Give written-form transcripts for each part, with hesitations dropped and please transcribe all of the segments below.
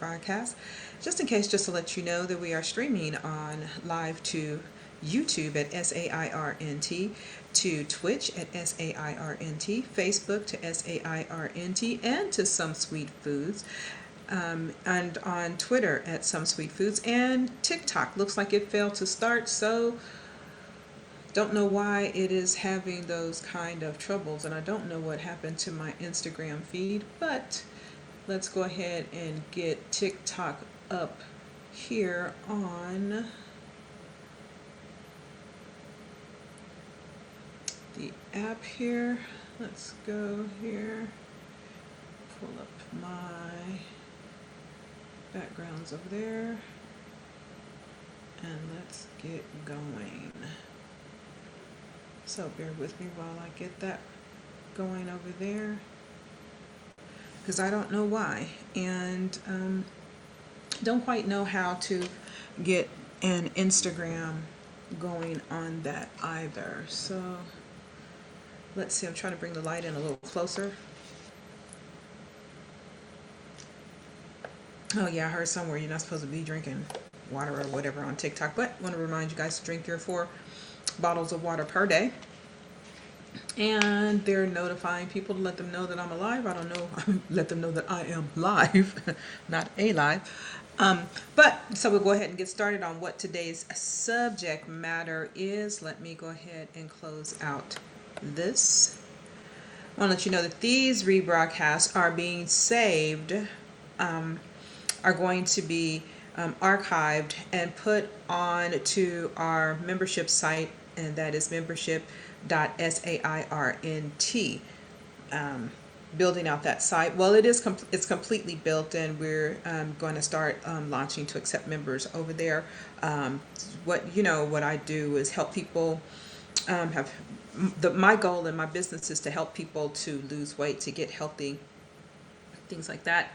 broadcast. Just in case, just to let you know that we are streaming on live to YouTube at SAIRNT, to Twitch at SAIRNT, Facebook to SAIRNT, and to Some Sweet Foods. And on Twitter at Some Sweet Foods, and TikTok looks like it failed to start, so don't know why it is having those kind of troubles, and I don't know what happened to my Instagram feed, but let's go ahead and get TikTok up here on the app here. Let's go here, pull up my backgrounds over there, and let's get going. So bear with me while I get that going over there, because I don't know why, and don't quite know how to get an Instagram going on that either. So let's see, I'm trying to bring the light in a little closer. Oh yeah, I heard somewhere you're not supposed to be drinking water or whatever on TikTok, but I want to remind you guys to drink your 4 bottles of water per day. And they're notifying people to let them know that I'm alive. I don't know, let them know that I am live, not alive. But so we'll go ahead and get started on what today's subject matter is. Let me go ahead and close out this. I want to let you know that these rebroadcasts are being saved, are going to be archived and put on to our membership site, and that is membership.sairnt. Building out that site. Well, it's completely built, and we're going to start launching to accept members over there. What I do is help people have my goal in my business is to help people to lose weight, to get healthy, things like that.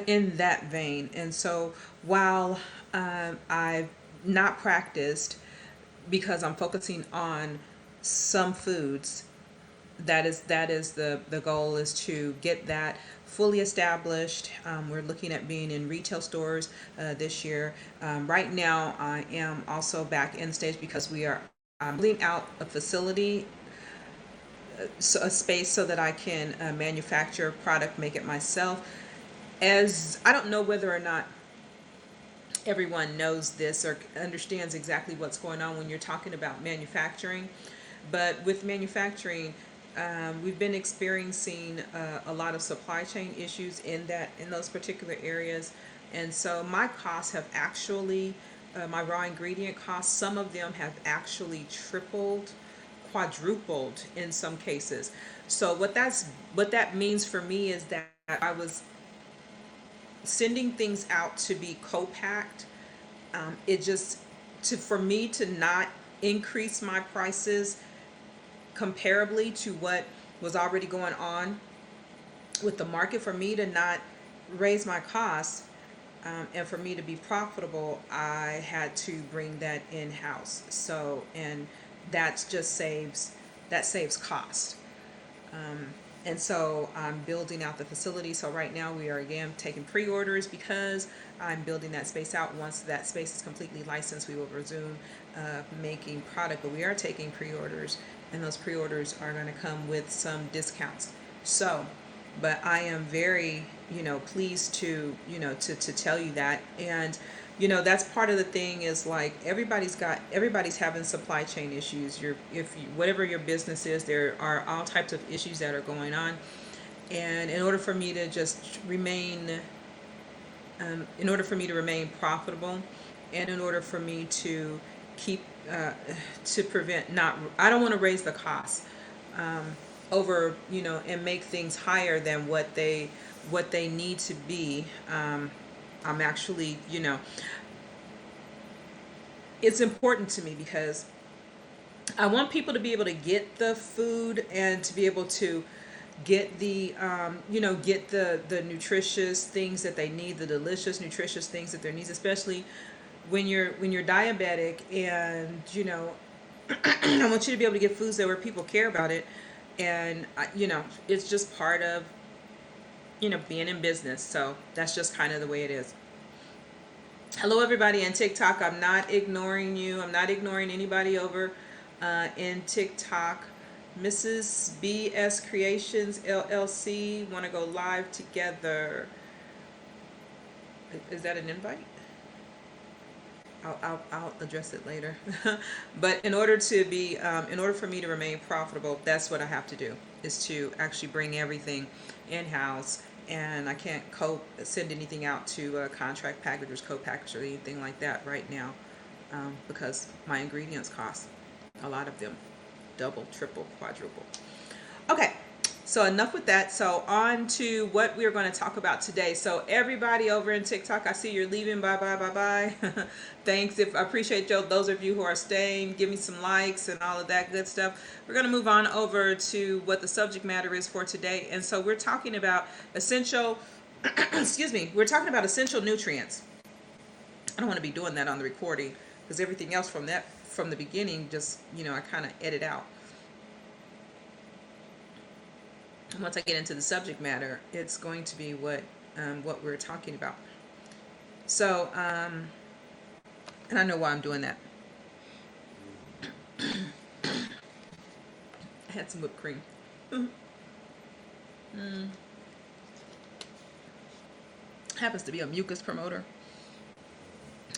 In that vein. And so while I've not practiced, because I'm focusing on some foods, that is the goal, is to get that fully established. We're looking at being in retail stores this year. Right now I am also back in stage because we are building out a facility, a space, so that I can manufacture product, make it myself. As I don't know whether or not everyone knows this or understands exactly what's going on when you're talking about manufacturing, but with manufacturing, we've been experiencing a lot of supply chain issues in those particular areas, and so my costs have actually, my raw ingredient costs, some of them have actually tripled, quadrupled in some cases. So what that means for me is that I was sending things out to be co-packed. It just for me to not increase my prices comparably to what was already going on with the market, for me to not raise my costs, and for me to be profitable, I had to bring that in-house. So, and that saves cost. And so I'm building out the facility. So right now we are again taking pre-orders because I'm building that space out. Once that space is completely licensed, we will resume making product. But we are taking pre-orders, and those pre-orders are going to come with some discounts. So, but I am very, pleased to, to tell you that. And that's part of the thing, is like everybody's having supply chain issues. Whatever your business is, there are all types of issues that are going on. And in order for me to remain profitable, and in order for me to keep, to prevent, I don't want to raise the costs over, and make things higher than what they need to be. I'm actually, it's important to me because I want people to be able to get the food and to be able to get the, get the nutritious things that they need, the delicious, nutritious things that they need, especially when you're diabetic, and, I want you to be able to get foods that where people care about it. And, it's just part of being in business. So that's just kind of the way it is. Hello, everybody in TikTok. I'm not ignoring you. I'm not ignoring anybody over in TikTok. Mrs. BS Creations LLC want to go live together. Is that an invite? I'll address it later. But in order for me to remain profitable, that's what I have to do, is to actually bring everything in-house. And I can't send anything out to contract packagers, co-packers, or anything like that right now, because my ingredients cost a lot of them, double, triple, quadruple. Okay, so enough with that. So on to what we're going to talk about today. So everybody over in TikTok, I see you're leaving. Bye bye bye bye. Thanks. If I appreciate those of you who are staying, give me some likes and all of that good stuff. We're going to move on over to what the subject matter is for today. And so we're talking about essential excuse me, we're talking about essential nutrients. I don't want to be doing that on the recording because everything else from the beginning just, I kind of edit out. Once I get into the subject matter, it's going to be what we're talking about. So, and I know why I'm doing that. I had some whipped cream. Happens to be a mucus promoter,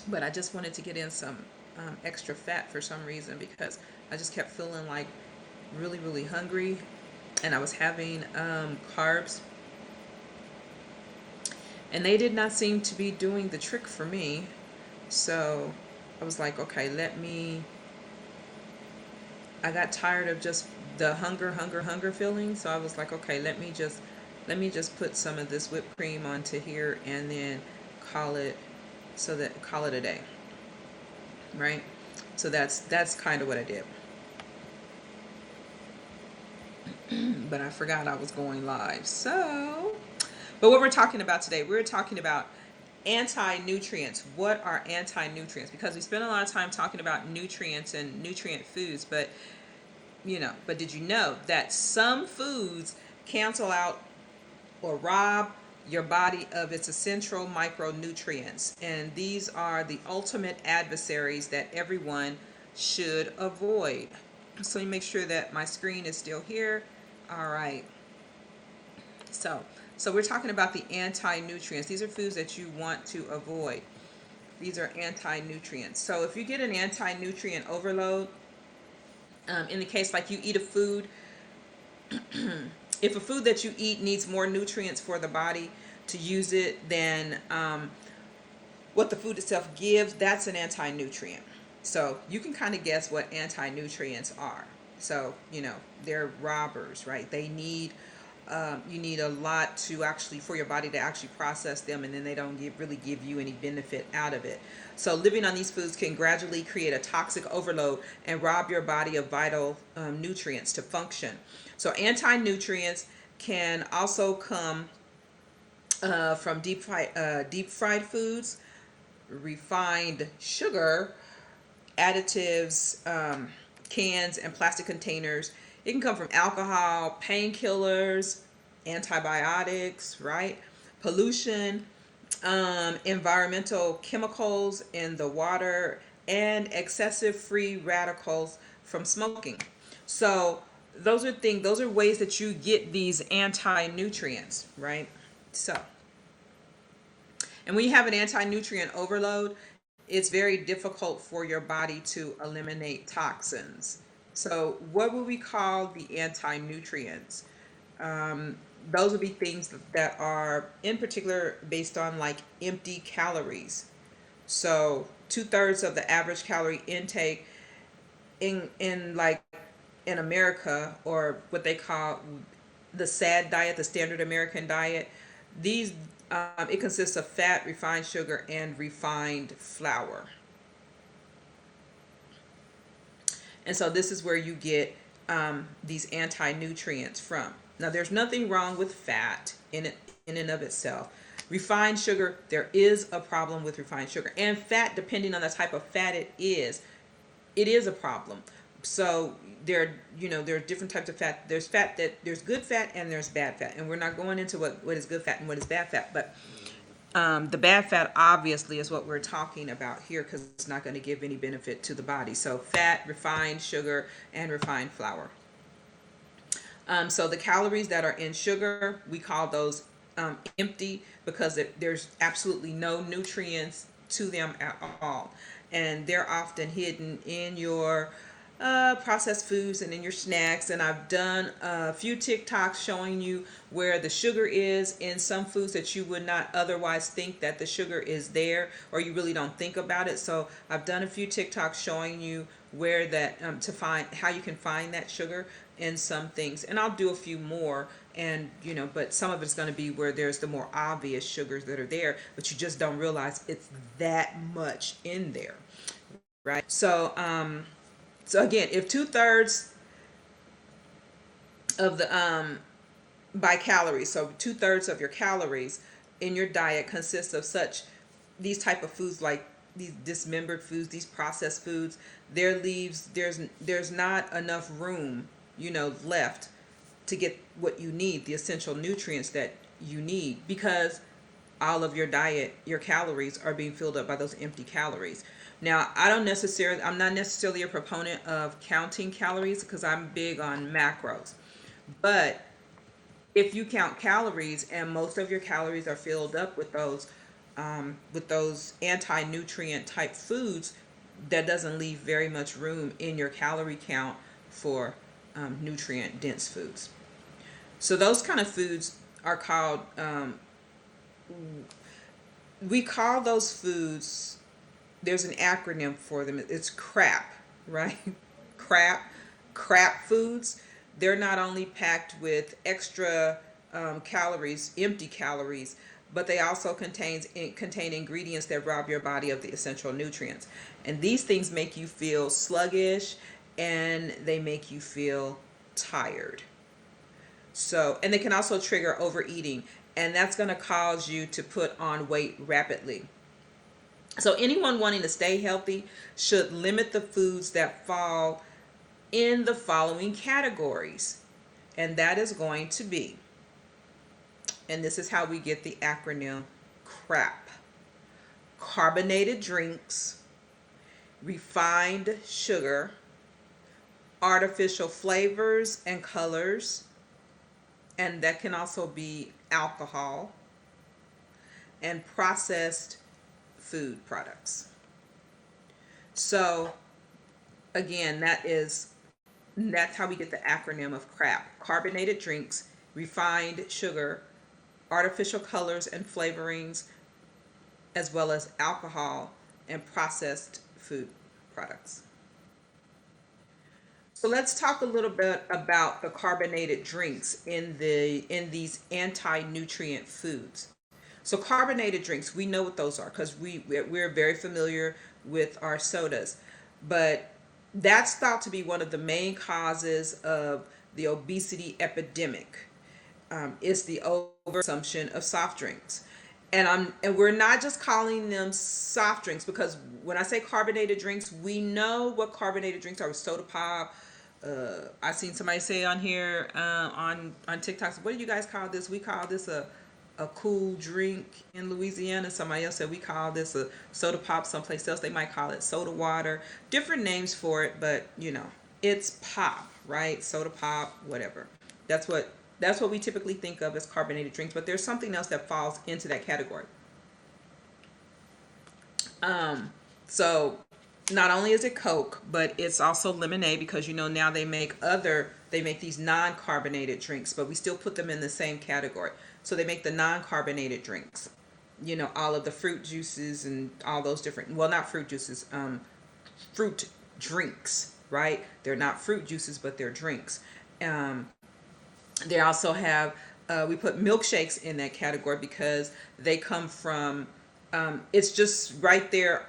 but I just wanted to get in some extra fat for some reason, because I just kept feeling like really, really hungry. And I was having carbs, and they did not seem to be doing the trick for me. So I was like, okay, I got tired of just the hunger feeling. So I was like, okay, let me just put some of this whipped cream onto here, and then call it a day, right? So that's kind of what I did. But I forgot I was going live. But what we're talking about today, we're talking about anti-nutrients. What are anti-nutrients? Because we spend a lot of time talking about nutrients and nutrient foods, but did you know that some foods cancel out or rob your body of its essential micronutrients? And these are the ultimate adversaries that everyone should avoid. So you make sure that my screen is still here. All right. So we're talking about the anti-nutrients. These are foods that you want to avoid. These are anti-nutrients. So if you get an anti-nutrient overload, in the case like you eat a food, if a food that you eat needs more nutrients for the body to use it than what the food itself gives, that's an anti-nutrient. So you can kind of guess what anti-nutrients are. So, they're robbers, right? They need, you need a lot for your body to actually process them, and then they don't really give you any benefit out of it. So living on these foods can gradually create a toxic overload and rob your body of vital nutrients to function. So anti-nutrients can also come from deep fried foods, refined sugar, additives, cans and plastic containers. It can come from alcohol, painkillers, antibiotics, right? Pollution, environmental chemicals in the water, and excessive free radicals from smoking. So those are ways that you get these anti-nutrients, right? So, and when you have an anti-nutrient overload, it's very difficult for your body to eliminate toxins. So what would we call the anti-nutrients? Those would be things that are in particular based on like empty calories. So 2/3 of the average calorie intake in America, or what they call the SAD diet, the standard American diet, these it consists of fat, refined sugar, and refined flour. And so this is where you get these anti-nutrients from. Now, there's nothing wrong with fat in and of itself. Refined sugar, there is a problem with refined sugar. And fat, depending on the type of fat it is a problem. So there, there are different types of fat. There's fat that there's good fat and there's bad fat, and we're not going into what is good fat and what is bad fat, but the bad fat obviously is what we're talking about here because it's not going to give any benefit to the body. So fat, refined sugar, and refined flour. So the calories that are in sugar, we call those empty because there's absolutely no nutrients to them at all. And they're often hidden in your processed foods and in your snacks. And I've done a few TikToks showing you where the sugar is in some foods that you would not otherwise think that the sugar is there, or you really don't think about it. So I've done a few TikToks showing you where that to find how you can find that sugar in some things, and I'll do a few more. And but some of it's going to be where there's the more obvious sugars that are there, but you just don't realize it's that much in there, right? So again, if 2/3 of the by calories, so 2/3 of your calories in your diet consists of these type of foods, like these dismembered foods, these processed foods, there's not enough room, left to get what you need, the essential nutrients that you need, because all of your diet, your calories are being filled up by those empty calories. Now, I'm not necessarily a proponent of counting calories because I'm big on macros. But if you count calories and most of your calories are filled up with those anti-nutrient type foods, that doesn't leave very much room in your calorie count for nutrient dense foods. So those kind of foods are called, we call those foods, there's an acronym for them. It's crap, right? crap, crap foods. They're not only packed with extra calories, empty calories, but they also contain ingredients that rob your body of the essential nutrients. And these things make you feel sluggish and they make you feel tired. So, and they can also trigger overeating, and that's going to cause you to put on weight rapidly. So, anyone wanting to stay healthy should limit the foods that fall in the following categories. And that is going to be, and this is how we get the acronym CRAP: carbonated drinks, refined sugar, artificial flavors and colors, and that can also be alcohol, and processed food products. So again, that's how we get the acronym of CRAP: carbonated drinks, refined sugar, artificial colors and flavorings, as well as alcohol and processed food products. So let's talk a little bit about the carbonated drinks in these anti-nutrient foods. So carbonated drinks, we know what those are because we're very familiar with our sodas, but that's thought to be one of the main causes of the obesity epidemic. Is the overconsumption of soft drinks. And we're not just calling them soft drinks, because when I say carbonated drinks, we know what carbonated drinks are: soda pop. I've seen somebody say on here on TikTok, what do you guys call this? We call this a cool drink in Louisiana. Somebody else said we call this a soda pop. Someplace else they might call it soda water. Different names for it, but it's pop, right? Soda pop, whatever. That's what that's what we typically think of as carbonated drinks, but there's something else that falls into that category. So not only is it Coke, but it's also lemonade, because now they make these non-carbonated drinks, but we still put them in the same category. So they make the non-carbonated drinks. All of the fruit juices and all those different, well, not fruit juices, fruit drinks, right? They're not fruit juices, but they're drinks. They also have, we put milkshakes in that category because they come from, it's just right there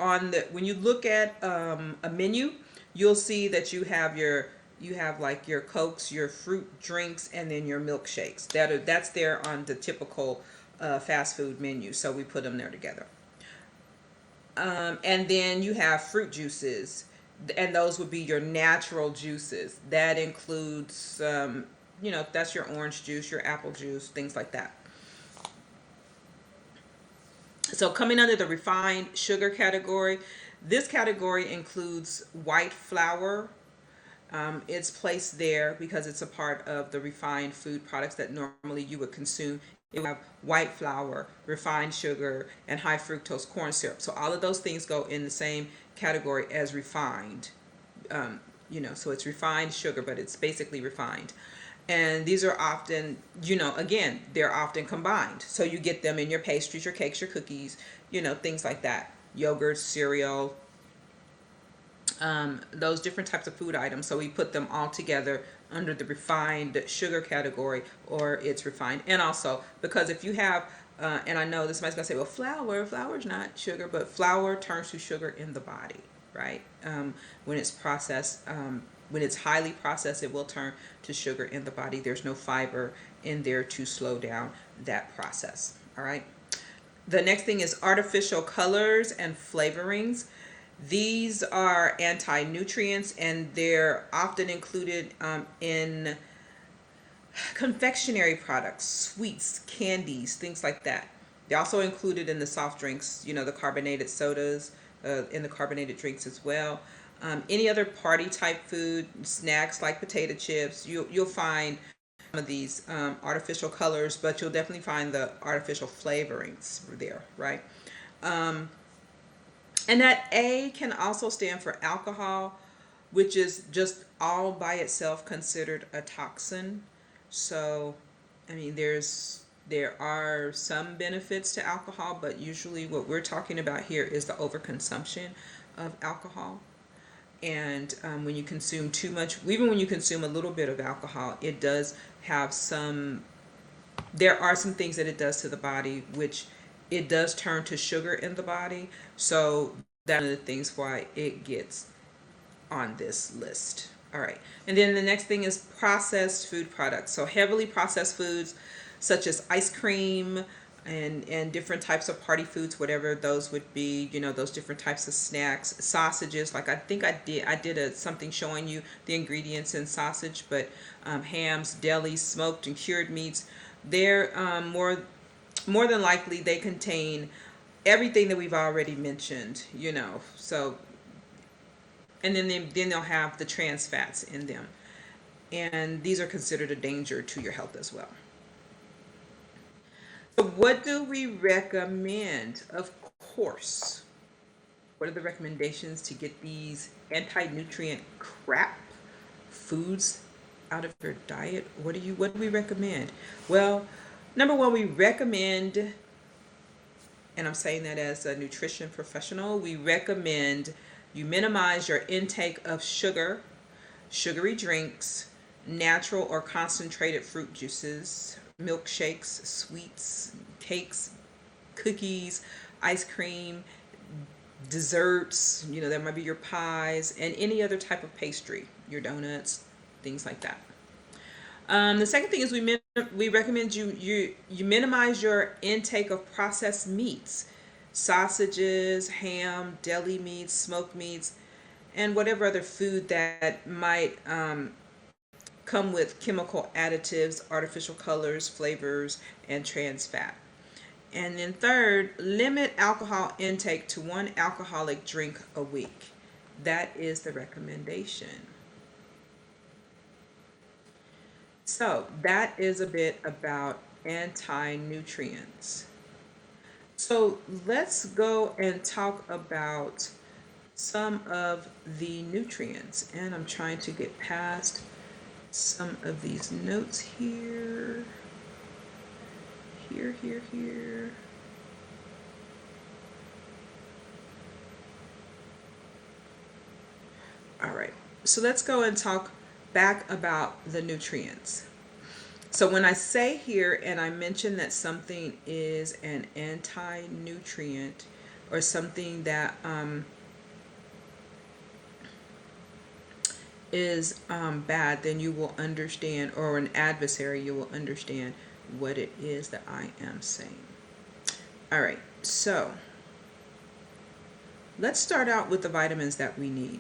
when you look at a menu, you'll see that you have like your Cokes, your fruit drinks, and then your milkshakes. That's there on the typical fast food menu. So we put them there together. And then you have fruit juices. And those would be your natural juices. That includes, that's your orange juice, your apple juice, things like that. So coming under the refined sugar category, this category includes white flour. It's placed there because it's a part of the refined food products that normally you would consume. It would have white flour, refined sugar, and high fructose corn syrup. So all of those things go in the same category as refined. So it's refined sugar, but it's basically refined. And these are often, again, they're often combined. So you get them in your pastries, your cakes, your cookies, things like that. Yogurt, cereal, those different types of food items. So we put them all together under the refined sugar category, or it's refined. And also, because if you have, and I know this somebody's gonna say, well, flour is not sugar, but flour turns to sugar in the body, right? When it's processed, when it's highly processed, it will turn to sugar in the body. There's no fiber in there to slow down that process. All right. The next thing is artificial colors and flavorings. These are anti-nutrients, and they're often included in confectionery products, sweets, candies, things like that. They're also included in the soft drinks, the carbonated sodas, in the carbonated drinks as well. Any other party type food, snacks like potato chips, you'll find some of these artificial colors, but you'll definitely find the artificial flavorings there, right? And that A can also stand for alcohol, which is just all by itself considered a toxin. So, I mean, there are some benefits to alcohol, but usually what we're talking about here is the overconsumption of alcohol. And when you consume too much, even when you consume a little bit of alcohol, it does have there are some things that it does to the body, which it does turn to sugar in the body. So that's one of the things why it gets on this list. All right. And then the next thing is processed food products. So heavily processed foods such as ice cream and different types of party foods, whatever those would be, those different types of snacks, sausages. Like I think I did something showing you the ingredients in sausage, but hams, delis, smoked and cured meats, they're more than likely they contain everything that we've already mentioned, so, and then they'll have the trans fats in them, and these are considered a danger to your health as well. So what do we recommend? Of course, what are the recommendations to get these anti-nutrient crap foods out of your diet? What do we recommend? Well, number one, we recommend, and I'm saying that as a nutrition professional, we recommend you minimize your intake of sugar, sugary drinks, natural or concentrated fruit juices, milkshakes, sweets, cakes, cookies, ice cream, desserts, that might be your pies, and any other type of pastry, your donuts, things like that. The second thing is we recommend you minimize your intake of processed meats, sausages, ham, deli meats, smoked meats, and whatever other food that might come with chemical additives, artificial colors, flavors, and trans fat. And then third, limit alcohol intake to one alcoholic drink a week. That is the recommendation. So that is a bit about anti-nutrients. So let's go and talk about some of the nutrients. And I'm trying to get past some of these notes here. Here. All right. So let's go and talk back about the nutrients. So when I say here and I mention that something is an anti-nutrient or something that is bad, then you will understand, or an adversary, you will understand what it is that I am saying. All right, so let's start out with the vitamins that we need.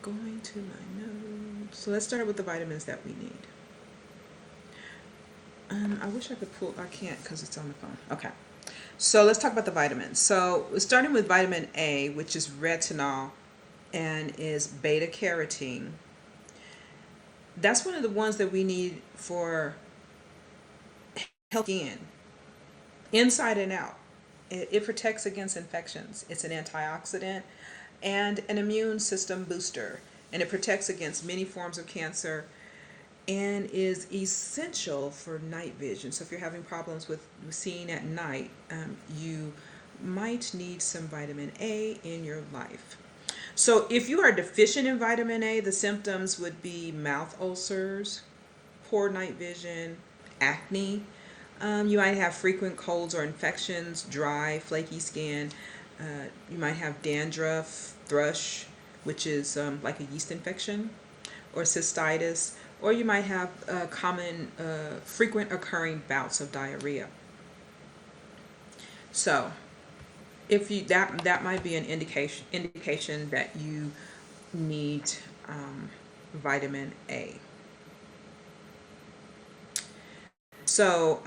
Going to my notes. So let's start with the vitamins that we need. I wish I could pull. I can't because it's on the phone. Okay. So let's talk about the vitamins. So starting with vitamin A, which is retinol and is beta carotene. That's one of the ones that we need for healthy skin, inside and out. It protects against infections. It's an antioxidant and an immune system booster, and it protects against many forms of cancer and is essential for night vision. So if you're having problems with seeing at night, you might need some vitamin A in your life. So if you are deficient in vitamin A, the symptoms would be mouth ulcers, poor night vision, acne. You might have frequent colds or infections, dry, flaky skin. You might have dandruff, thrush, which is like a yeast infection, or cystitis, or you might have frequent occurring bouts of diarrhea. So, if you that might be an indication that you need vitamin A. So,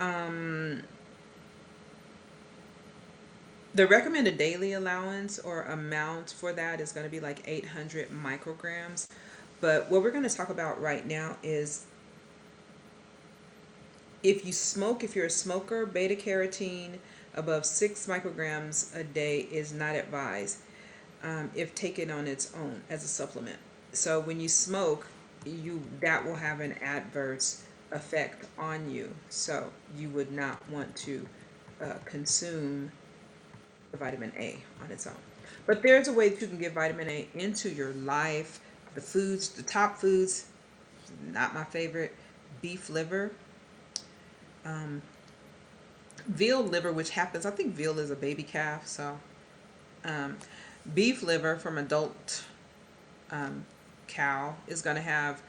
the recommended daily allowance or amount for that is going to be like 800 micrograms. But what we're going to talk about right now is if you smoke, if you're a smoker, beta carotene above 6 micrograms a day is not advised if taken on its own as a supplement. So when you smoke, that will have an adverse effect on you. So you would not want to consume the vitamin A on its own. But there's a way that you can get vitamin A into your life. The foods, the top foods, not my favorite, beef liver, veal liver, which happens, I think veal is a baby calf, so beef liver from adult cow is going to have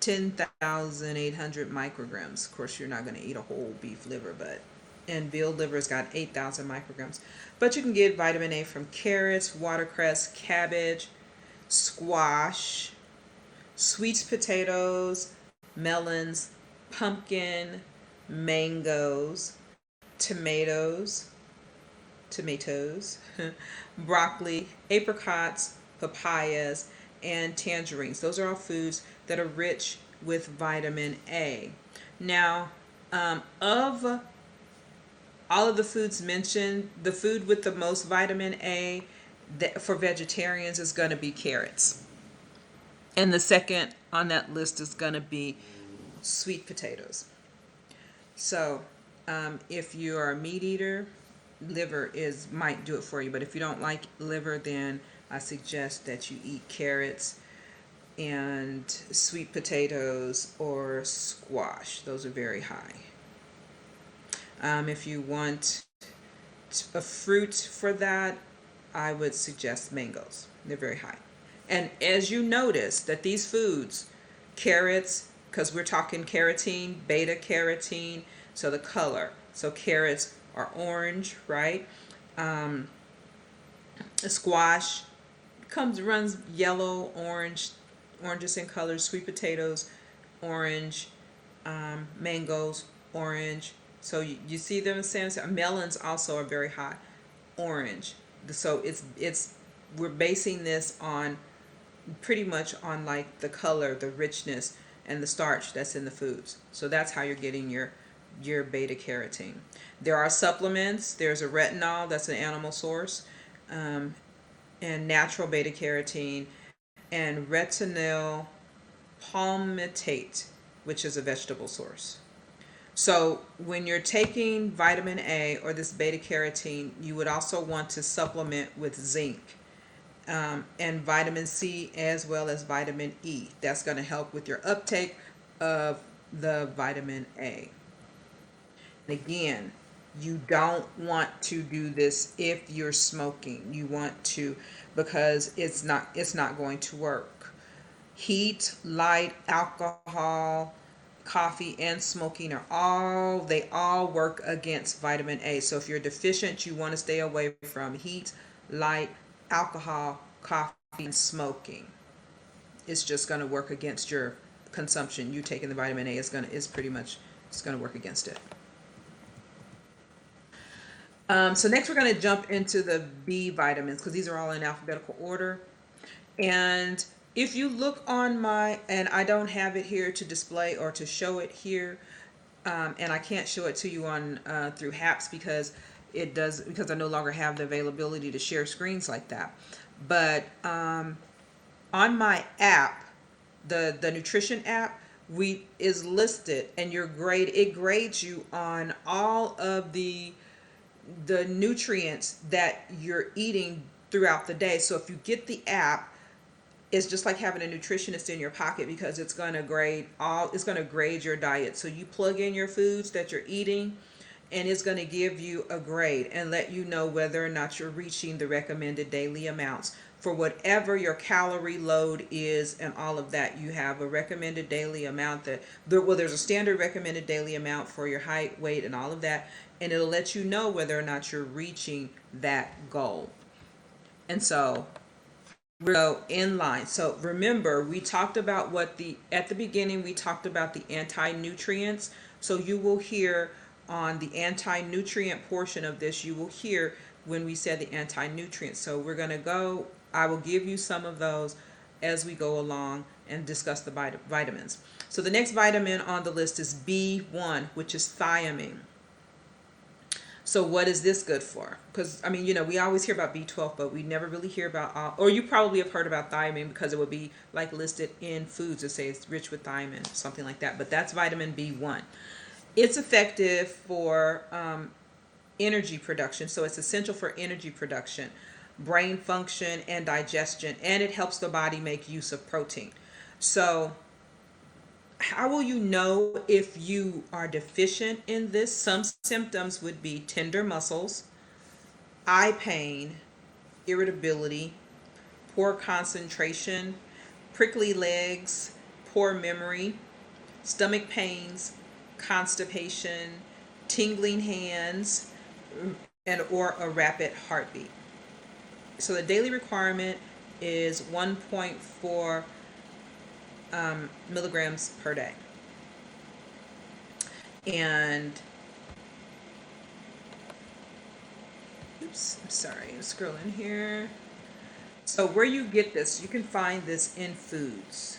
10,800 micrograms. Of course, you're not going to eat a whole beef liver, and veal liver's got 8,000 micrograms. But you can get vitamin A from carrots, watercress, cabbage, squash, sweet potatoes, melons, pumpkin, mangoes, tomatoes, broccoli, apricots, papayas, and tangerines. Those are all foods that are rich with vitamin A. Now, of all of the foods mentioned, the food with the most vitamin A for vegetarians is going to be carrots. And the second on that list is going to be sweet potatoes. So, if you are a meat eater, liver might do it for you. But if you don't like liver, then I suggest that you eat carrots and sweet potatoes or squash. Those are very high. If you want a fruit for that, I would suggest mangoes. They're very high. And as you notice that these foods, carrots, because we're talking carotene, beta carotene, so the color. So carrots are orange, right? Squash runs yellow, orange, oranges in color. Sweet potatoes, orange. Mangoes, orange. So you see them saying melons also are very high, orange. So we're basing this on pretty much on like the color, the richness, and the starch that's in the foods. So that's how you're getting your beta carotene. There are supplements. There's a retinol, that's an animal source, and natural beta carotene, and retinol palmitate, which is a vegetable source. So when you're taking vitamin A or this beta carotene, you would also want to supplement with zinc and vitamin C as well as vitamin E. That's going to help with your uptake of the vitamin A. And again, you don't want to do this if you're smoking. You want to, because it's not going to work. Heat, light, alcohol, coffee, and smoking they all work against vitamin A. So if you're deficient, you want to stay away from heat, light, alcohol, coffee, and smoking. it's just going to work against your consumption. You taking the vitamin A is pretty much, it's going to work against it. So next we're going to jump into the B vitamins because these are all in alphabetical order. And if you look on my, and I don't have it here to display or to show it here, and I can't show it to you on through HAPS because because I no longer have the availability to share screens like that. But on my app, the nutrition app, we is listed, and it grades you on all of the nutrients that you're eating throughout the day. So if you get the app, it's just like having a nutritionist in your pocket because it's going to grade your diet. So you plug in your foods that you're eating, and it's going to give you a grade and let you know whether or not you're reaching the recommended daily amounts for whatever your calorie load is. And all of that, you have a recommended daily amount there's a standard recommended daily amount for your height, weight, and all of that, and it'll let you know whether or not you're reaching that goal. And so we're go in line. So remember, we talked about at the beginning, we talked about the anti-nutrients. So you will hear on the anti-nutrient portion of this, you will hear when we said the anti-nutrients. So we're going to go, I will give you some of those as we go along and discuss the vitamins. So the next vitamin on the list is B1, which is thiamine. So what is this good for? Because, I mean, we always hear about B12, but we never really hear about, or you probably have heard about thiamine because it would be like listed in foods to say it's rich with thiamine, something like that. But that's vitamin B1. It's effective for energy production. So it's essential for energy production, brain function, and digestion. And it helps the body make use of protein. So how will you know if you are deficient in this? Some symptoms would be tender muscles, eye pain, irritability, poor concentration, prickly legs, poor memory, stomach pains, constipation, tingling hands, and or a rapid heartbeat. So the daily requirement is 1.4 milligrams per day. And oops, I'm sorry, I'm scrolling here. So where you get this, you can find this in foods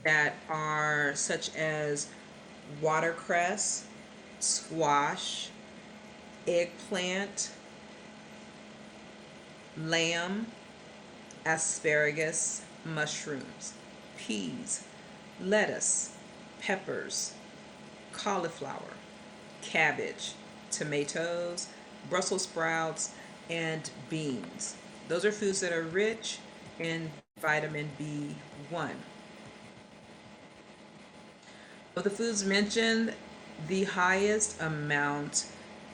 that are such as watercress, squash, eggplant, lamb, asparagus, mushrooms, peas, lettuce, peppers, cauliflower, cabbage, tomatoes, Brussels sprouts, and beans. Those are foods that are rich in vitamin B1. Of the foods mentioned, the highest amount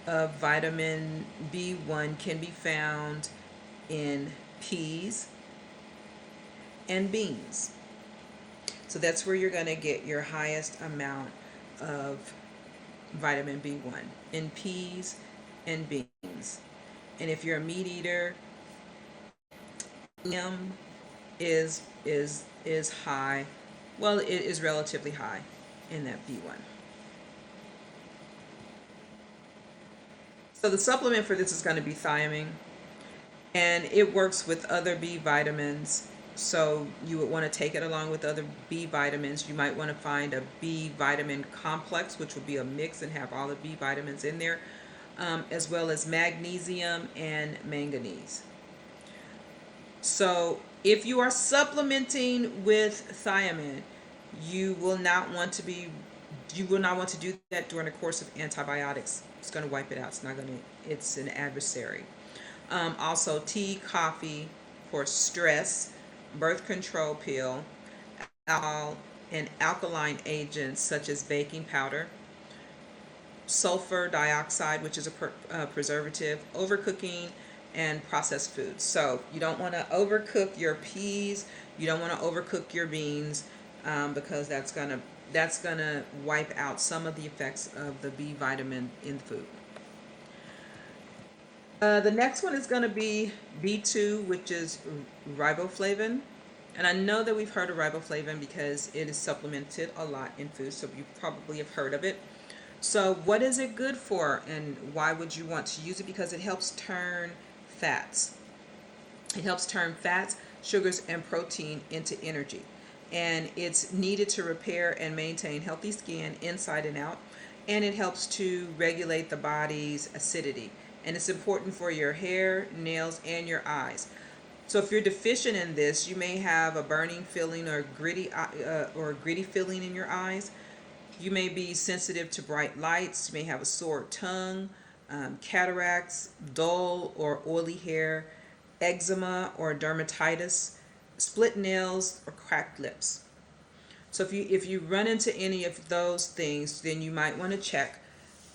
of vitamin B1 can be found in peas and beans. So that's where you're going to get your highest amount of vitamin B1, in peas and beans. And if you're a meat eater, lamb is high. Well, it is relatively high in that B1. So the supplement for this is going to be thiamine, and it works with other B vitamins. So you would want to take it along with other B vitamins. You might want to find a B vitamin complex, which would be a mix and have all the B vitamins in there, as well as magnesium and manganese. So if you are supplementing with thiamine, you will not want to do that during the course of antibiotics. It's going to wipe it out. It's an adversary. Also tea, coffee for stress, birth control pill, alcohol, and alkaline agents such as baking powder, sulfur dioxide, which is a preservative, overcooking, and processed foods. So you don't want to overcook your peas. You don't want to overcook your beans because that's gonna wipe out some of the effects of the B vitamin in food. The next one is going to be B2, which is riboflavin. And I know that we've heard of riboflavin because it is supplemented a lot in food, so you probably have heard of it. So, what is it good for, and why would you want to use it? Because it helps turn fats. It helps turn fats, sugars, and protein into energy. And it's needed to repair and maintain healthy skin inside and out. And it helps to regulate the body's acidity. And it's important for your hair, nails, and your eyes. So if you're deficient in this, you may have a burning feeling or gritty feeling in your eyes. You may be sensitive to bright lights. You may have a sore tongue, cataracts, dull or oily hair, eczema or dermatitis, split nails, or cracked lips. So if you run into any of those things, then you might want to check,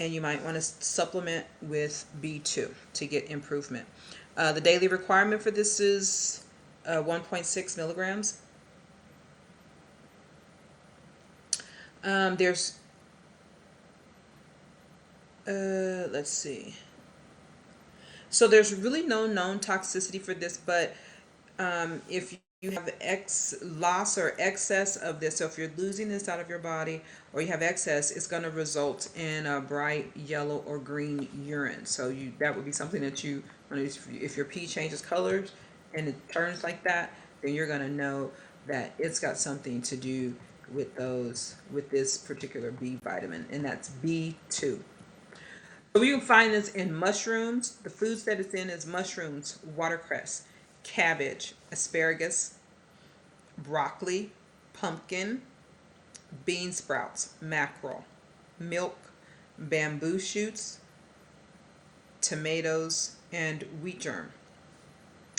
and you might want to supplement with B2 to get improvement. The daily requirement for this is 1.6 milligrams. There's let's see. So there's really no known toxicity for this, but if you have loss or excess of this, so if you're losing this out of your body or you have excess, it's going to result in a bright yellow or green urine. So that would be something that if your pee changes colors and it turns like that, then you're going to know that it's got something to do with this particular B vitamin, and that's B2. So you can find this in mushrooms. The foods that it's in is mushrooms, watercress, cabbage, asparagus, broccoli, pumpkin, bean sprouts, mackerel, milk, bamboo shoots, tomatoes, and wheat germ.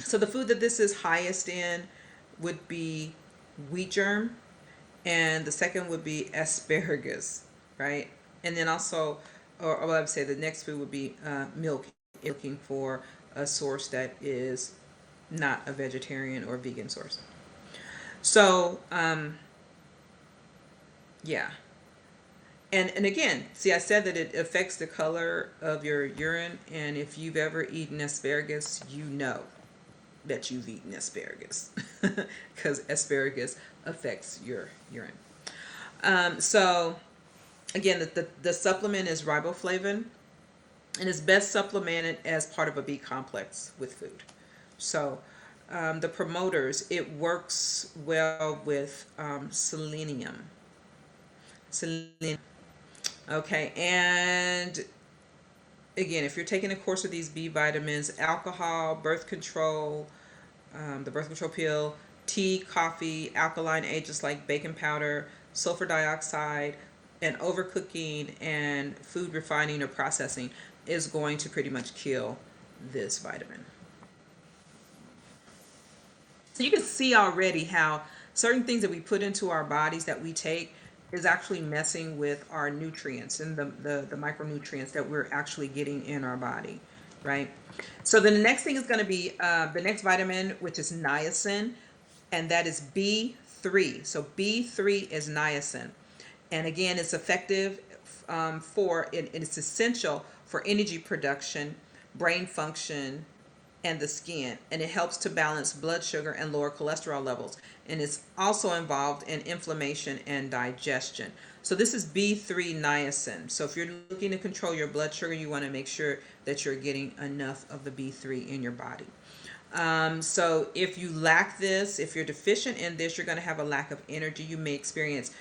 So the food that this is highest in would be wheat germ, and the second would be asparagus, right? And then also, or I would say the next food would be milk. Looking for a source that is not a vegetarian or vegan source. So, yeah. And again, see, I said that it affects the color of your urine, and if you've ever eaten asparagus, you know that you've eaten asparagus because asparagus affects your urine. So again, the supplement is riboflavin, and is best supplemented as part of a B complex with food. So the promoters, it works well with selenium. Selenium. Okay, and again, if you're taking a course of these B vitamins, alcohol, birth control, the birth control pill, tea, coffee, alkaline agents like baking powder, sulfur dioxide, and overcooking and food refining or processing is going to pretty much kill this vitamin. So you can see already how certain things that we put into our bodies that we take is actually messing with our nutrients and the micronutrients that we're actually getting in our body, right? So the next thing is going to be the next vitamin, which is niacin, and that is B3. So B3 is niacin. And again, it's effective it's essential for energy production, brain function, and the skin, and it helps to balance blood sugar and lower cholesterol levels, and it's also involved in inflammation and digestion. So this is B3 niacin. So if you're looking to control your blood sugar, you want to make sure that you're getting enough of the B3 in your body. So if you lack this, if you're deficient in this, you're going to have a lack of energy. You may experience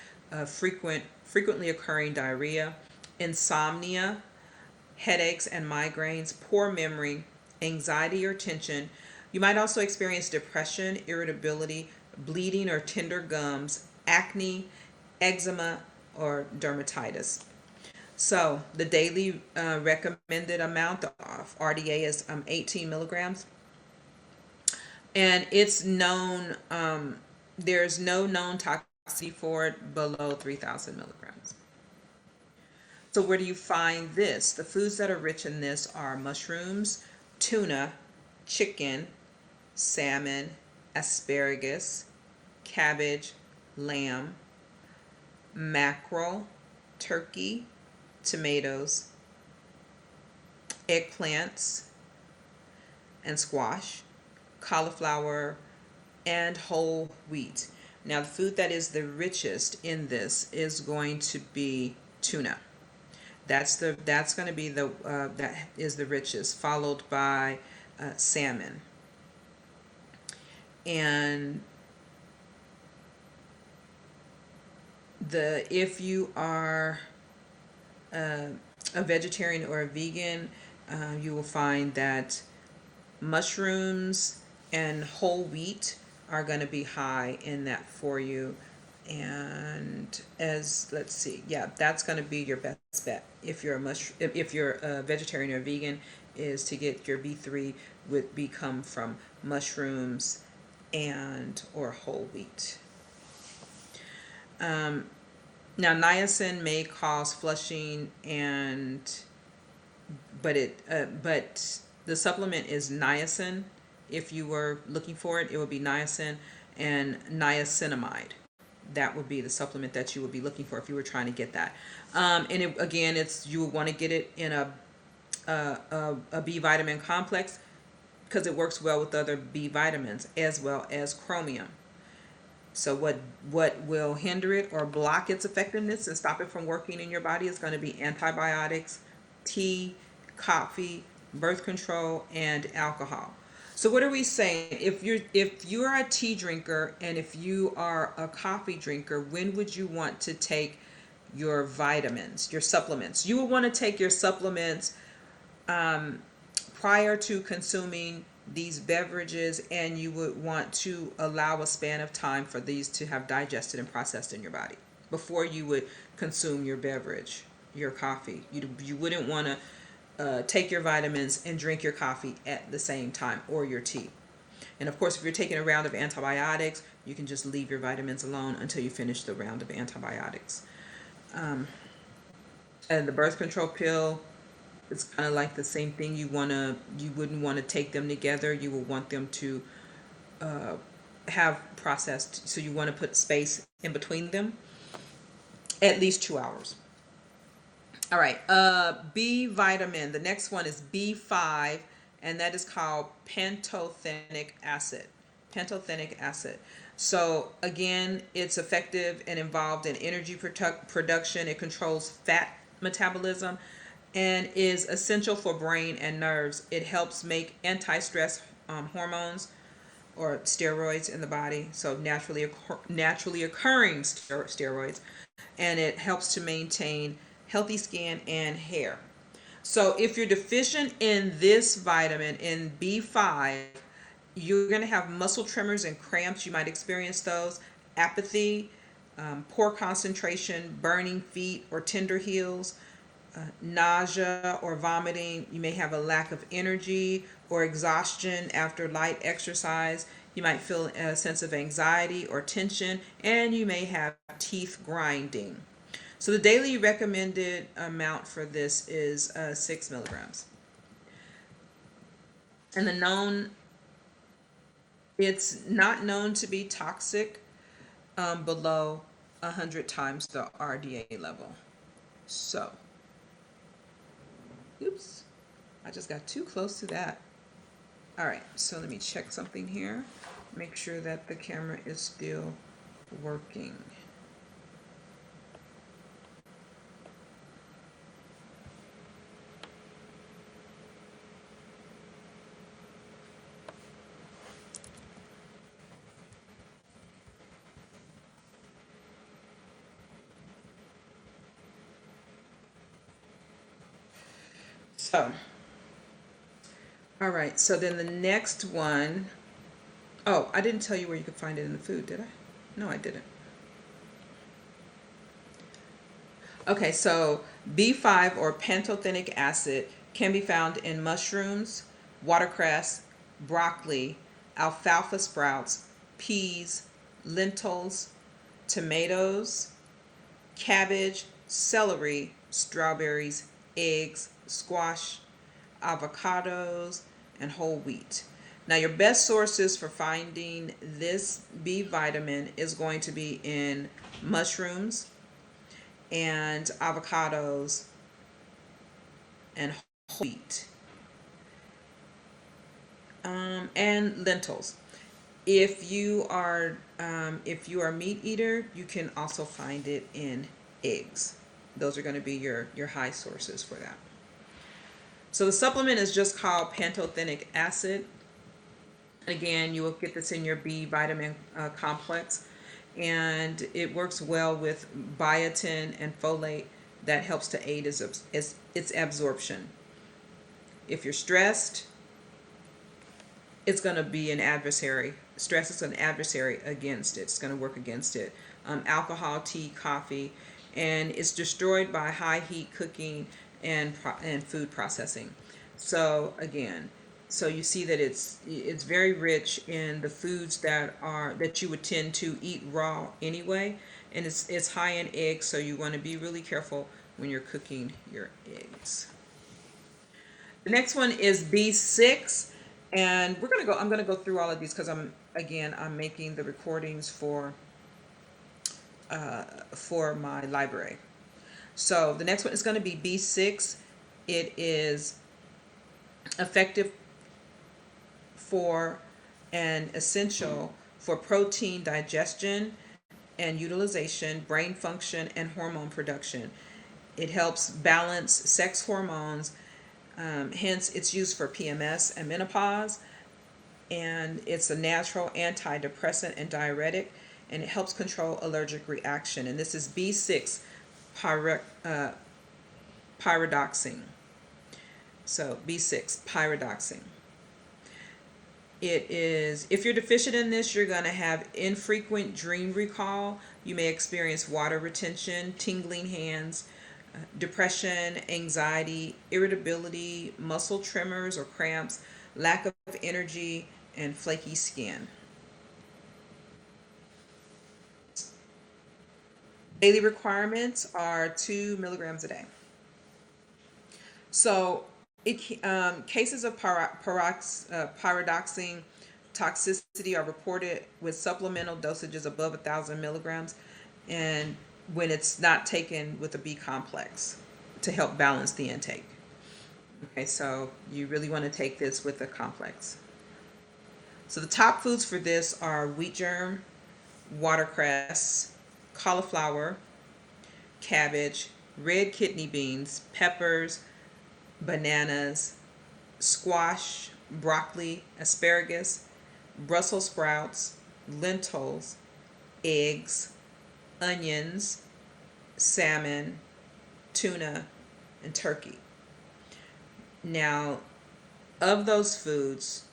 frequently occurring diarrhea, insomnia, headaches and migraines, poor memory, anxiety or tension. You might also experience depression, irritability, bleeding or tender gums, acne, eczema, or dermatitis. So the daily recommended amount of RDA is 18 milligrams. And it's known, there's no known toxicity for it below 3,000 milligrams. So where do you find this? The foods that are rich in this are mushrooms, tuna, chicken, salmon, asparagus, cabbage, lamb, mackerel, turkey, tomatoes, eggplants, and squash, cauliflower, and whole wheat. Now, the food that is the richest in this is going to be tuna. That's going to be the that is the richest, followed by salmon. And the if you are uh, a vegetarian or a vegan, you will find that mushrooms and whole wheat are going to be high in that for you. And as let's see, yeah, that's going to be your best bet if you're if you're a vegetarian or vegan, is to get your B3 would become from mushrooms and or whole wheat. Um, Now, niacin may cause flushing, and but the supplement is niacin. If you were looking for it, it would be niacin and niacinamide. That would be the supplement that you would be looking for if you were trying to get that. And it, again, it's you would want to get it in a B vitamin complex because it works well with other B vitamins as well as chromium. So what will hinder it or block its effectiveness and stop it from working in your body is going to be antibiotics, tea, coffee, birth control, and alcohol. So what are we saying? If you're a tea drinker and if you are a coffee drinker, when would you want to take your vitamins, your supplements? You would want to take your supplements um, prior to consuming these beverages, and you would want to allow a span of time for these to have digested and processed in your body before you would consume your beverage, your coffee. You wouldn't want to take your vitamins and drink your coffee at the same time, or your tea. And of course, if you're taking a round of antibiotics, you can just leave your vitamins alone until you finish the round of antibiotics. Um, and the birth control pill, it's kind of like the same thing. You wouldn't want to take them together. You will want them to uh, have processed. So you want to put space in between them, at least 2 hours. All right. B vitamin. The next one is B5, and that is called pantothenic acid. Pantothenic acid. So again, it's effective and involved in energy production. It controls fat metabolism and is essential for brain and nerves. It helps make anti-stress hormones or steroids in the body, so naturally occurring steroids, and it helps to maintain healthy skin and hair. So if you're deficient in this vitamin, in B5, you're going to have muscle tremors and cramps. You might experience those, apathy, poor concentration, burning feet or tender heels, nausea or vomiting. You may have a lack of energy or exhaustion after light exercise. You might feel a sense of anxiety or tension, and you may have teeth grinding. So the daily recommended amount for this is 6 milligrams. And it's not known to be toxic below 100 times the RDA level. So, oops, I just got too close to that. All right, so let me check something here. Make sure that the camera is still working. So, all right, so then the next one, oh, I didn't tell you where you could find it in the food, did I? No, I didn't. Okay, so B5 or pantothenic acid can be found in mushrooms, watercress, broccoli, alfalfa sprouts, peas, lentils, tomatoes, cabbage, celery, strawberries, eggs, squash, avocados, and whole wheat. Now, your best sources for finding this B vitamin is going to be in mushrooms and avocados and wheat, and lentils. If you are a meat eater, you can also find it in eggs. Those are going to be your high sources for that. So the supplement is just called pantothenic acid. Again, you will get this in your B vitamin complex, and it works well with biotin and folate that helps to aid its absorption. If you're stressed, it's going to be an adversary. Stress is an adversary against it. It's going to work against it. Alcohol, tea, coffee, and it's destroyed by high heat cooking and food processing. So again, so you see that it's very rich in the foods that you would tend to eat raw anyway, and it's high in eggs. So you want to be really careful when you're cooking your eggs. The next one is B6, and I'm gonna go through all of these because I'm making the recordings for my library. So the next one is going to be B6. It is effective for and essential for protein digestion and utilization, brain function, and hormone production. It helps balance sex hormones. Hence, it's used for PMS and menopause, and it's a natural antidepressant and diuretic, and it helps control allergic reaction. And this is B6 pyridoxine. So B6 pyridoxine. It is, if you're deficient in this, you're going to have infrequent dream recall. You may experience water retention, tingling hands, depression, anxiety, irritability, muscle tremors or cramps, lack of energy, and flaky skin. Daily requirements are 2 milligrams a day. So, cases of pyridoxine toxicity are reported with supplemental dosages above 1,000 milligrams, and when it's not taken with a B complex to help balance the intake. Okay, so you really want to take this with a complex. So the top foods for this are wheat germ, watercress, cauliflower, cabbage, red kidney beans, peppers, bananas, squash, broccoli, asparagus, Brussels sprouts, lentils, eggs, onions, salmon, tuna, and turkey. Now, of those foods,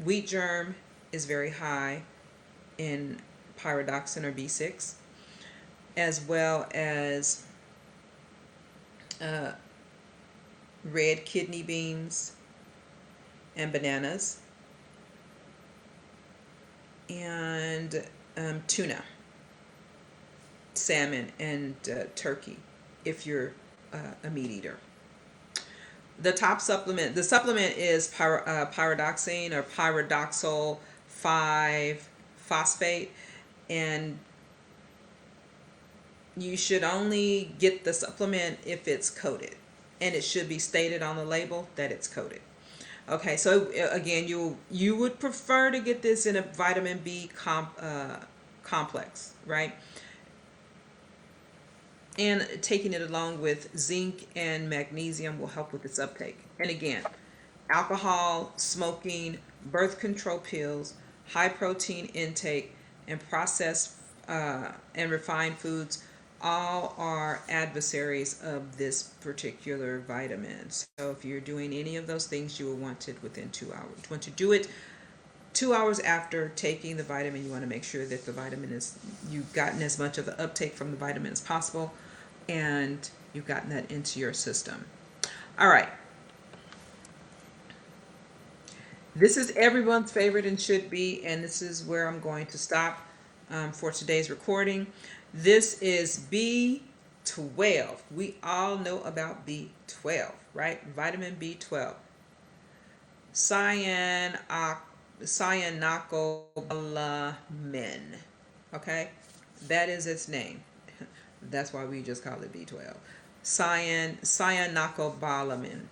wheat germ is very high in pyridoxine or B6, as well as red kidney beans and bananas, and tuna, salmon, and turkey if you're a meat eater. The supplement is pyridoxine or pyridoxal 5 phosphate, and you should only get the supplement if it's coated, and it should be stated on the label that it's coated. Okay, so again, you would prefer to get this in a vitamin B complex, right? And taking it along with zinc and magnesium will help with its uptake. And again, alcohol, smoking, birth control pills, high protein intake, and processed and refined foods all are adversaries of this particular vitamin. So if you're doing any of those things, you will want it within 2 hours. You want to do it 2 hours after taking the vitamin. You want to make sure that the vitamin you've gotten as much of the uptake from the vitamin as possible, and you've gotten that into your system. All right. This is everyone's favorite and should be, and this is where I'm going to stop for today's recording. This is B12. We all know about B12, right? Vitamin B12. Cyanocobalamin. Okay? That is its name. That's why we just call it B12. Cyanocobalamin.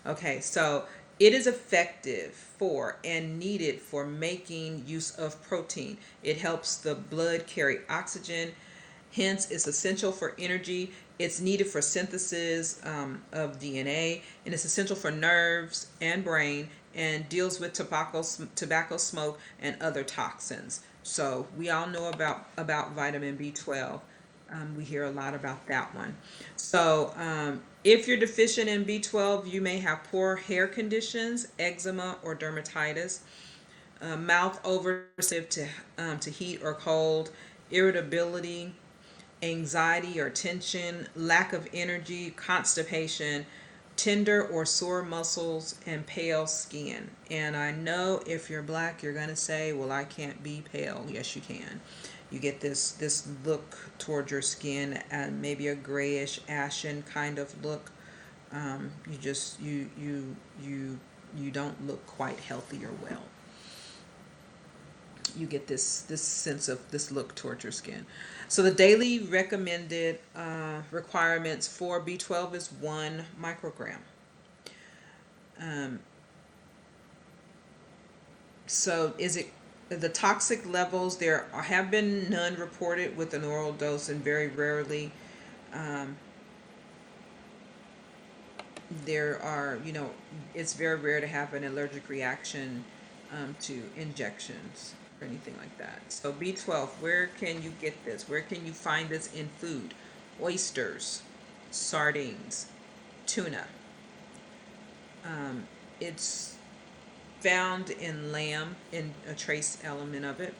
Okay, so It is effective for and needed for making use of protein. It helps the blood carry oxygen, hence, it's essential for energy. It's needed for synthesis of DNA, and it's essential for nerves and brain, and deals with tobacco smoke, and other toxins. So we all know about vitamin B12. We hear a lot about that one. So, if you're deficient in B12, you may have poor hair conditions, eczema, or dermatitis, mouth oversensitive to heat or cold, irritability, anxiety or tension, lack of energy, constipation, tender or sore muscles, and pale skin. And I know if you're black, you're going to say, well, I can't be pale. Yes, you can. You get this look toward your skin, and maybe a grayish ashen kind of look. You just you don't look quite healthy or well. You get this sense of this look towards your skin. So the daily recommended requirements for B12 is 1 microgram. Um, so is it the toxic levels? There have been none reported with an oral dose, and very rarely there are, it's very rare to have an allergic reaction to injections or anything like that. So B12, where can you get this? Where can you find this in food? Oysters, sardines, tuna. It's found in lamb, in a trace element of it,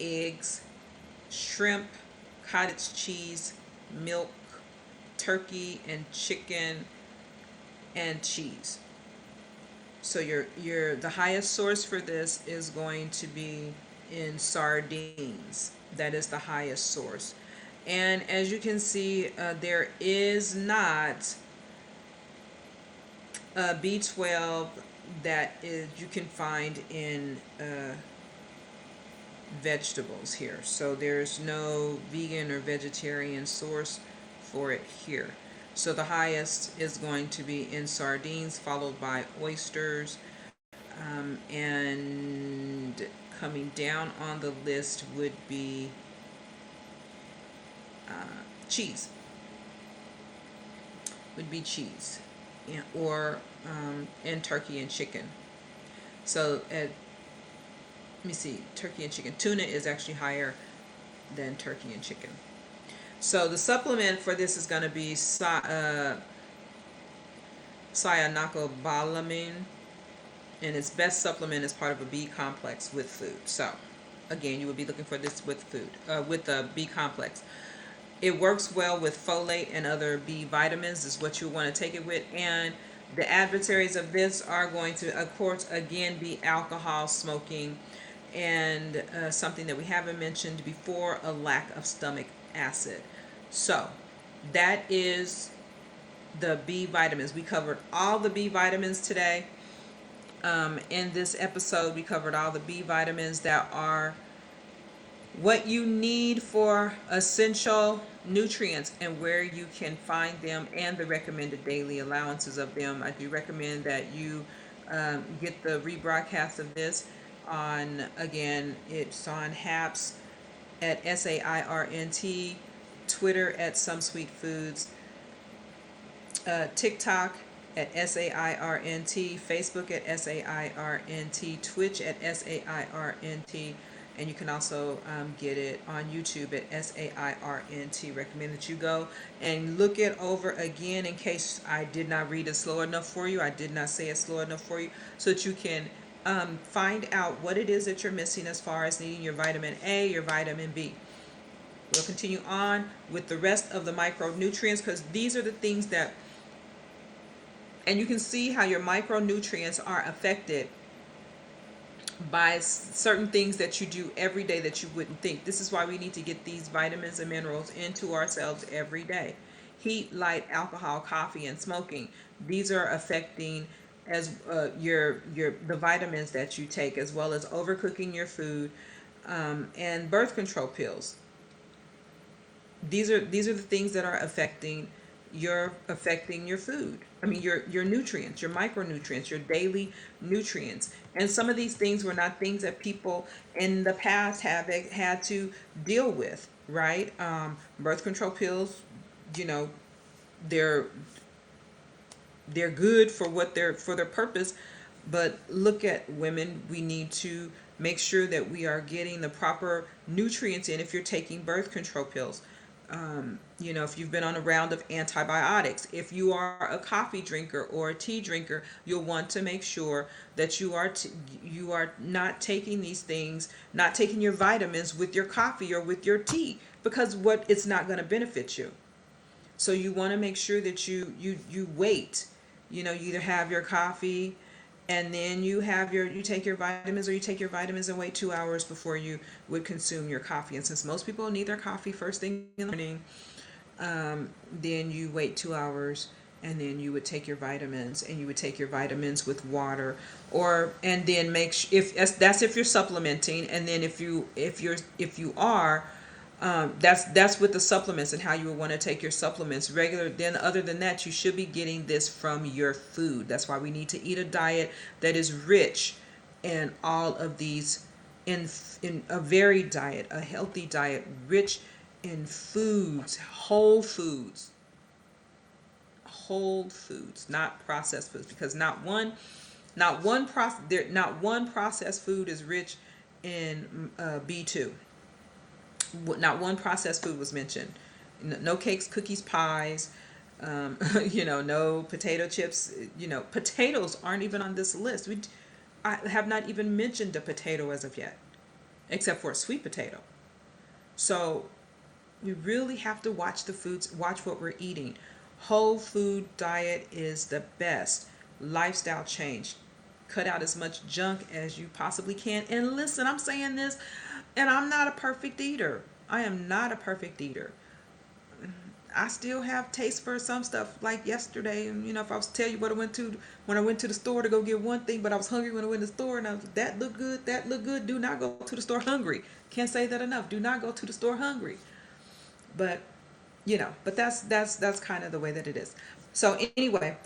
eggs, shrimp, cottage cheese, milk, turkey, and chicken, and cheese. So your the highest source for this is going to be in sardines. That is the highest source. And as you can see, there is not B12 that is you can find in vegetables here. So there's no vegan or vegetarian source for it here. So the highest is going to be in sardines, followed by oysters, and coming down on the list would be cheese. Would be cheese, or and turkey and chicken. So let me see, turkey and chicken. Tuna is actually higher than turkey and chicken. So the supplement for this is going to be cyanocobalamin, and its best supplement is part of a B complex with food. So again, you would be looking for this with food, with the B complex. It works well with folate and other B vitamins, is what you want to take it with. And the adversaries of this are going to, of course, again, be alcohol, smoking, and something that we haven't mentioned before, a lack of stomach acid. So that is the B vitamins. We covered all the B vitamins today. In this episode, we covered all the B vitamins that are what you need for essential nutrients and where you can find them, and the recommended daily allowances of them. I do recommend that you get the rebroadcast of this on, again, it's on HAPS at SAIRNT, Twitter at Some Sweet Foods, TikTok at SAIRNT, Facebook at SAIRNT, Twitch at SAIRNT, and you can also get it on YouTube at SAIRNT. Recommend that you go and look it over again in case I did not read it slow enough for you. I did not say it slow enough for you, so that you can find out what it is that you're missing as far as needing your vitamin A, your vitamin B. We'll continue on with the rest of the micronutrients, because these are the things that, and you can see how your micronutrients are affected by certain things that you do every day that you wouldn't think. This is why we need to get these vitamins and minerals into ourselves every day. Heat, light, alcohol, coffee, and smoking. These are affecting as the vitamins that you take, as well as overcooking your food, and birth control pills. These are the things that are affecting you're affecting your food. I mean, your nutrients, your micronutrients, your daily nutrients. And some of these things were not things that people in the past have had to deal with, right? Birth control pills, you know, they're they're good for what they're for their purpose, but look at women. We need to make sure that we are getting the proper nutrients in if you're taking birth control pills. If you've been on a round of antibiotics, if you are a coffee drinker or a tea drinker, you'll want to make sure that you are not taking these things, not taking your vitamins with your coffee or with your tea, because what it's not going to benefit you. So you want to make sure that you wait. You either have your coffee and then you take your vitamins, or you take your vitamins and wait 2 hours before you would consume your coffee. And since most people need their coffee first thing in the morning, then you wait 2 hours, and then you would take your vitamins, and you would take your vitamins with water, or and then if that's if you're supplementing. And then if you are, that's with the supplements and how you would want to take your supplements regular. Then other than that, you should be getting this from your food. That's why we need to eat a diet that is rich in all of these, in a varied diet, a healthy diet, rich in foods, whole foods, not processed foods, because not one processed food is rich in B2. Not one processed food was mentioned. No cakes, cookies, pies. No potato chips. Potatoes aren't even on this list. I have not even mentioned a potato as of yet, except for a sweet potato. So we really have to watch the foods, watch what we're eating. Whole food diet is the best lifestyle change. Cut out as much junk as you possibly can. And listen, I'm saying this, and I'm not a perfect eater. I am not a perfect eater. I still have taste for some stuff. Like yesterday, and if I was to tell you what I went to when I went to the store to go get one thing, but I was hungry when I went to the store, and that looked good, that looked good. Do not go to the store hungry. Can't say that enough. Do not go to the store hungry. But that's kind of the way that it is. So anyway,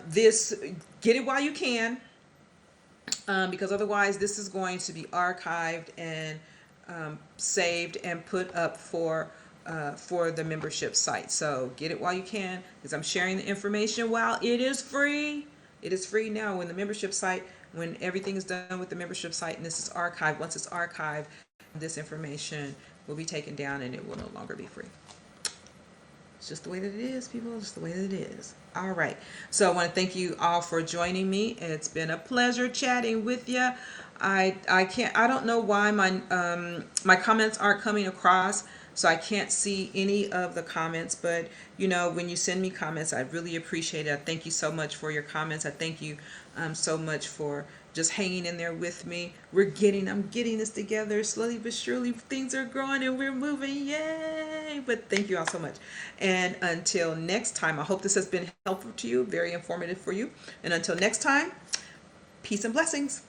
this get it while you can, because otherwise this is going to be archived and saved and put up for the membership site. So get it while you can, because I'm sharing the information while it is free. It is free now. When the membership site, when everything is done with the membership site and this is archived, once it's archived, this information will be taken down and it will no longer be free. It's just the way that it is, people. Just the way that it is. All right. So I want to thank you all for joining me. It's been a pleasure chatting with you. I don't know why my comments aren't coming across, so I can't see any of the comments. But when you send me comments, I really appreciate it. I thank you so much for your comments. I thank you so much for just hanging in there with me. I'm getting this together slowly but surely. Things are growing and we're moving. Yay! But thank you all so much. And until next time, I hope this has been helpful to you, very informative for you. And until next time, peace and blessings.